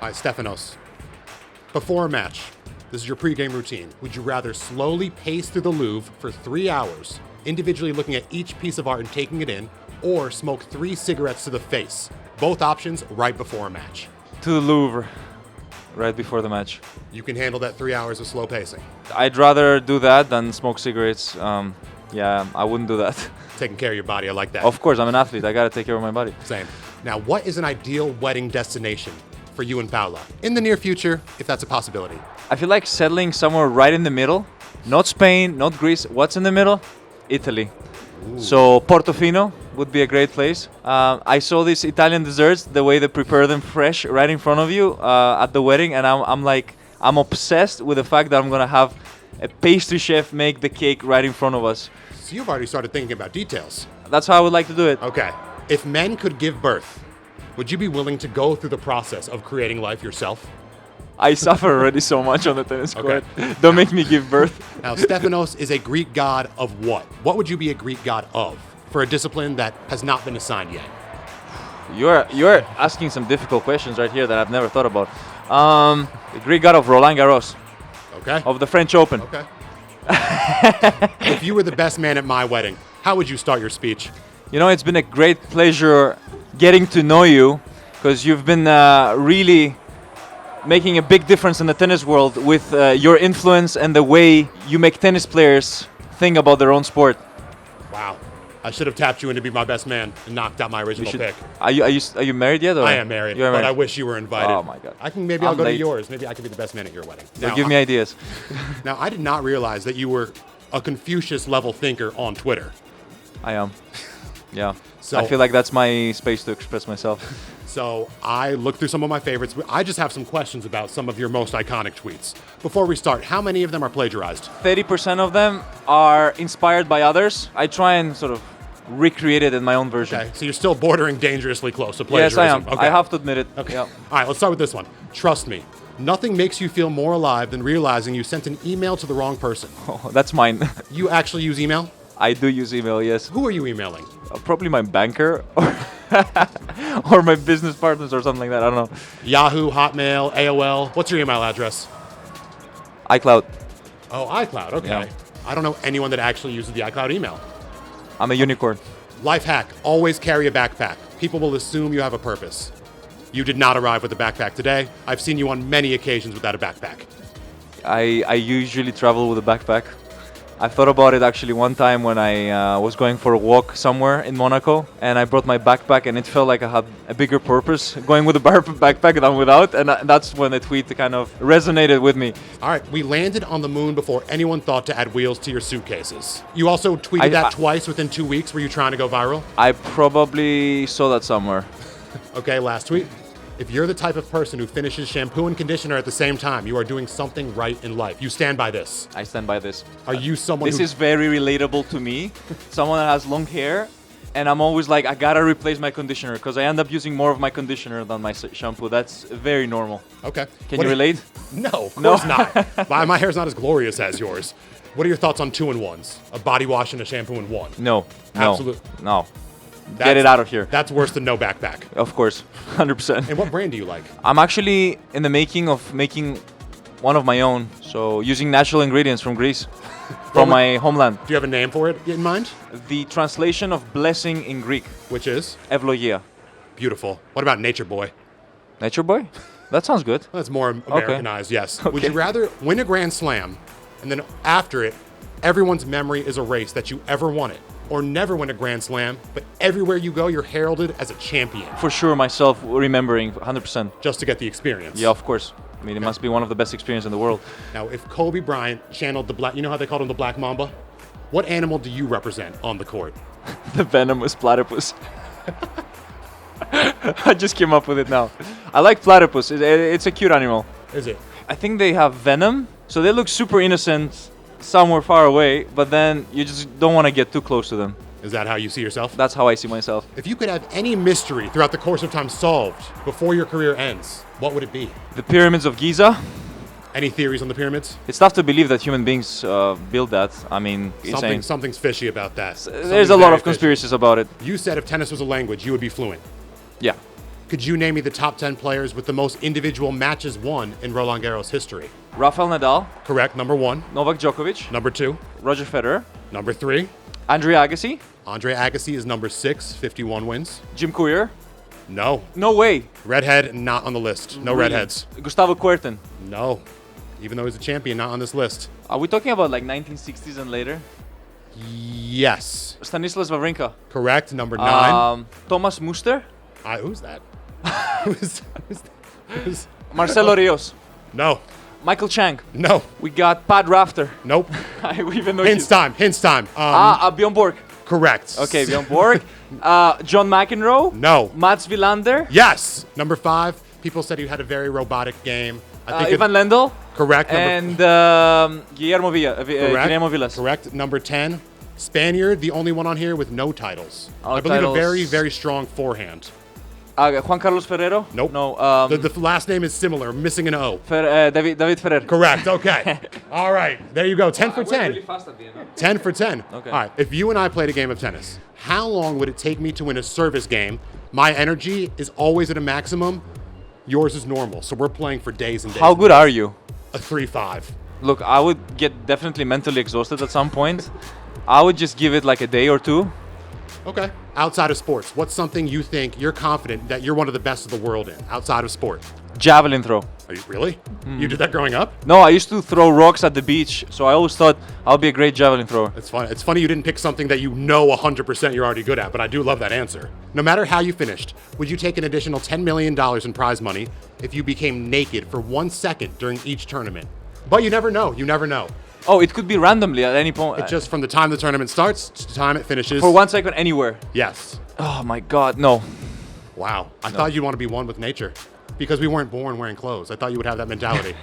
All right, Stefanos. Before a match, this is your pregame routine. Would you rather slowly pace through the Louvre for 3 hours, individually looking at each piece of art and taking it in, or smoke 3 cigarettes to the face? Both options right before a match. To the Louvre, right before the match. You can handle that 3 hours of slow pacing. I'd rather do that than smoke cigarettes. Yeah, I wouldn't do that. Taking care of your body, I like that. Of course, I'm an athlete. I gotta take care of my body. Same. Now, what is an ideal wedding destination for you and Paula? In the near future, if that's a possibility. I feel like settling somewhere right in the middle. Not Spain, not Greece. What's in the middle? Italy. Ooh. So Portofino would be a great place. I saw these Italian desserts, the way they prepare them fresh right in front of you at the wedding, and I'm obsessed with the fact that I'm gonna have a pastry chef make the cake right in front of us. So you've already started thinking about details. That's how I would like to do it. Okay. If men could give birth, would you be willing to go through the process of creating life yourself? I suffer already so much on the tennis court. Okay. Don't make me give birth. Now, Stefanos is a Greek god of what? What would you be a Greek god of for a discipline that has not been assigned yet? You're asking some difficult questions right here that I've never thought about. The Greek god of Roland Garros, Okay. of the French Open. Okay. If you were the best man at my wedding, how would you start your speech? You know, it's been a great pleasure getting to know you, because you've been really making a big difference in the tennis world with your influence and the way you make tennis players think about their own sport. Wow. I should have tapped you in to be my best man and knocked out my original pick. Are you married yet? Or? I am married, You are but married. I wish you were invited. Oh my God. I'll I'm go to late. yours. Maybe I could be the best man at your wedding. So give me ideas. Now, I did not realize that you were a Confucius-level thinker on Twitter. I am. Yeah. So- I feel like that's my space to express myself. So I looked through some of my favorites. I just have some questions about some of your most iconic tweets. Before we start, how many of them are plagiarized? 30% of them are inspired by others. I try and sort of recreate it in my own version. Okay, so you're still bordering dangerously close to Yes, plagiarism. I am. Okay. I have to admit it. Okay. Yeah. All right, let's start with this one. Trust me, nothing makes you feel more alive than realizing you sent an email to the wrong person. Oh, that's mine. You actually use email? I do use email, yes. Who are you emailing? Probably my banker or my business partners or something like that. I don't know. Yahoo, Hotmail, AOL. What's your email address? iCloud. Oh, iCloud. Okay. Yeah. I don't know anyone that actually uses the iCloud email. I'm a unicorn. Life hack, always carry a backpack. People will assume you have a purpose. You did not arrive with a backpack today. I've seen you on many occasions without a backpack. I usually travel with a backpack. I thought about it actually one time when I was going for a walk somewhere in Monaco, and I brought my backpack, and it felt like I had a bigger purpose going with a backpack than without, and that's when the tweet kind of resonated with me. All right, we landed on the moon before anyone thought to add wheels to your suitcases. You also tweeted that twice within 2 weeks. Were you trying to go viral? I probably saw that somewhere. Okay, last tweet. If you're the type of person who finishes shampoo and conditioner at the same time, you are doing something right in life. You stand by this. I stand by this. Are you someone This who... is very relatable to me. Someone that has long hair, and I'm always like, I gotta replace my conditioner because I end up using more of my conditioner than my shampoo. That's very normal. Okay. Can you relate? No, of course not. My hair's not as glorious as yours. What are your thoughts on 2-in-1s? A body wash and a shampoo in one? No. Absolute- No. Get it out of here. That's worse than no backpack. Of course, 100%. And what brand do you like? I'm actually in the making of making one of my own. So using natural ingredients from Greece, from my homeland. Do you have a name for it in mind? The translation of blessing in Greek, Which is? Evlogia. Beautiful. What about Nature Boy? Nature Boy? That sounds good. That's more Americanized, yes. Would Okay. you rather win a Grand Slam and then after it, everyone's memory is erased that you ever won it? Or never win a Grand Slam, but everywhere you go, you're heralded as a champion For sure, myself remembering 100%. just to get the experience? Yeah, of course. I mean, it must be one of the best experiences in the world. Now, if Kobe Bryant channeled the black, you know how they called him the Black Mamba? What animal do you represent on the court? The venomous platypus. I just came up with it now. I like platypus. It's a cute animal. Is it? I think they have venom, so they look super innocent somewhere far away, but then you just don't want to get too close to them. Is that how you see yourself? That's how I see myself. If you could have any mystery throughout the course of time solved before your career ends, what would it be? The pyramids of Giza. Any theories on the pyramids? It's tough to believe that human beings build that. I mean, insane. Something's fishy about that. There's a lot of conspiracies about it. You said if tennis was a language, you would be fluent. Yeah. Could you name me the top 10 players with the most individual matches won in Roland Garros history? Rafael Nadal, Correct. Number 1. Novak Djokovic, Number 2. Roger Federer, Number 3. Andre Agassi, Andre Agassi is number 6, 51 wins. Jim Courier. No. No way. Redhead, not on the list. No Really? redheads. Gustavo Kuerten. No. Even though he's a champion, not on this list. Are we talking about like 1960s and later? Yes. Stanislas Wawrinka. Correct. Number 9. Thomas Muster. Who's that? who's- Marcelo Rios. No. Michael Chang. No. We got Pat Rafter. Nope. Even though Hints time. Hints time. Bjorn Borg. Correct. Okay, Bjorn Borg. John McEnroe. No. Mats Wilander. Yes. Number 5. People said you had a very robotic game. I think Ivan Lendl. correct. And Guillermo Villas. Correct. Number 10. Spaniard, the only one on here with no titles. Oh, I believe titles. a very, very strong forehand. Juan Carlos Ferrero. Nope. No. The last name is similar, missing an O. David Ferrer. Correct. Okay. All right. There you go. 10 for 10. Really fast at the end. 10 for 10. Okay. All right. If you and I played a game of tennis, how long would it take me to win a service game? My energy is always at a maximum. Yours is normal. So we're playing for days and days. How good are you? A 3-5. Look, I would get definitely mentally exhausted at some point. I would just give it like a day or two. Okay. Outside of sports, what's something you think you're confident that you're one of the best of the world in outside of sport? Javelin throw. Are you really? You did that growing up? No, I used to throw rocks at the beach, so I always thought I'll be a great javelin thrower. It's funny. It's funny you didn't pick something that you know 100% you're already good at, but I do love that answer. No matter how you finished, would you take an additional $10 million in prize money if you became naked for 1 second during each tournament? But you never know. You never know. Oh, it could be randomly at any point. It just from the time the tournament starts to the time it finishes. For 1 second, anywhere. Yes. Oh my God, no. Wow. I thought you'd want to be one with nature because we weren't born wearing clothes. I thought you would have that mentality.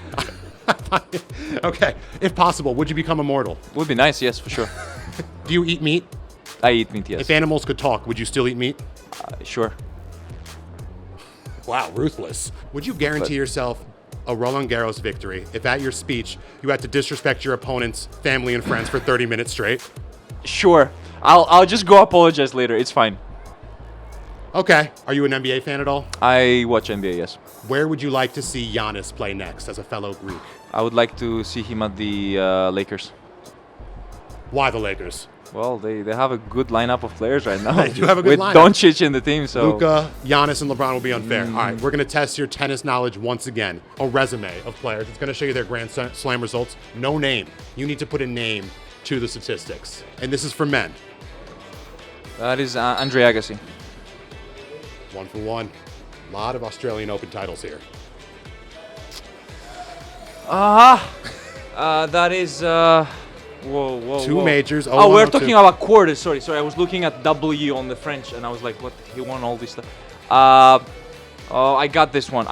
Okay. If possible, would you become immortal? Would be nice, yes, for sure. Do you eat meat? I eat meat, yes. If animals could talk, would you still eat meat? Sure. Wow, ruthless. Would you guarantee yourself a Roland Garros victory if at your speech you had to disrespect your opponent's family and friends for 30 minutes straight? Sure. I'll just go apologize later. It's fine. Okay. Are you an NBA fan at all? I watch NBA, yes. Where would you like to see Giannis play next as a fellow Greek? I would like to see him at the Lakers. Why the Lakers? Well, they have a good lineup of players right now. They do have a good with lineup. With Doncic in the team, so... Luka, Giannis, and LeBron will be unfair. All right, we're going to test your tennis knowledge once again. A resume of players. It's going to show you their Grand Slam results. No name. You need to put a name to the statistics. And this is for men. That is Andre Agassi. 1 for 1. A lot of Australian Open titles here. That is... Whoa. Two majors. Oh, we're talking about quarters. Sorry. I was looking at W on the French, and I was like, "What? He won all this stuff." Oh, I got this one.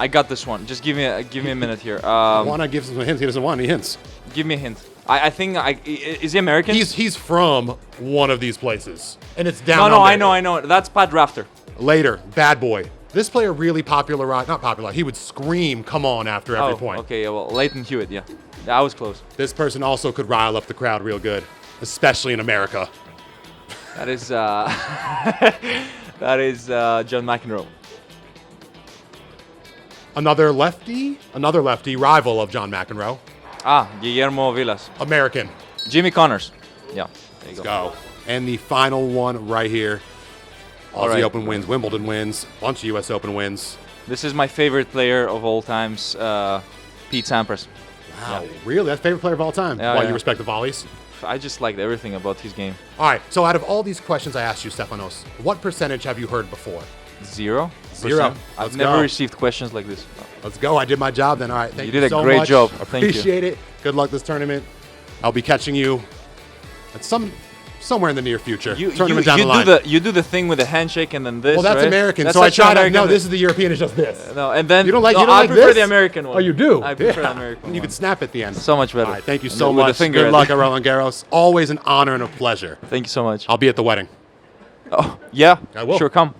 Just give me a minute here. I want to give some hints. He doesn't want any hints. Give me a hint. I think is he American? He's from one of these places, and it's down. No, I know. That's Pat Rafter. Later, bad boy. This player really not popular. He would scream, "Come on!" after every point. Okay, well, Leighton Hewitt, yeah. I was close. This person also could rile up the crowd real good, especially in America. That is John McEnroe. Another lefty rival of John McEnroe. Guillermo Villas. American. Jimmy Connors. Yeah, there you Let's go. And the final one right here. Aussie Open wins, Wimbledon wins, bunch of U.S. Open wins. This is my favorite player of all times, Pete Sampras. Wow, really? That's favorite player of all time? Yeah, Why, you respect the volleys? I just liked everything about his game. All right, so out of all these questions I asked you, Stefanos, what percentage have you heard before? 0%. I've Let's never go. received questions like this. Let's go. I did my job then. All right, thank you did a so great much. job. Thank you. Appreciate it. Good luck this tournament. I'll be catching you at somewhere in the near future. Tournament down the line. You do the thing with the handshake and then this. Well, that's right? American. That's so I try to. American. No, this is the European. It's just this. No, and then you don't like. no, you don't I like prefer this? the American one. Oh, you do. I prefer the American one. You can snap at the end. So much better. All right, thank you And so with the much. finger Good at luck the- at Roland Garros. Always an honor and a pleasure. Thank you so much. I'll be at the wedding. Oh, yeah. I will. Sure, come.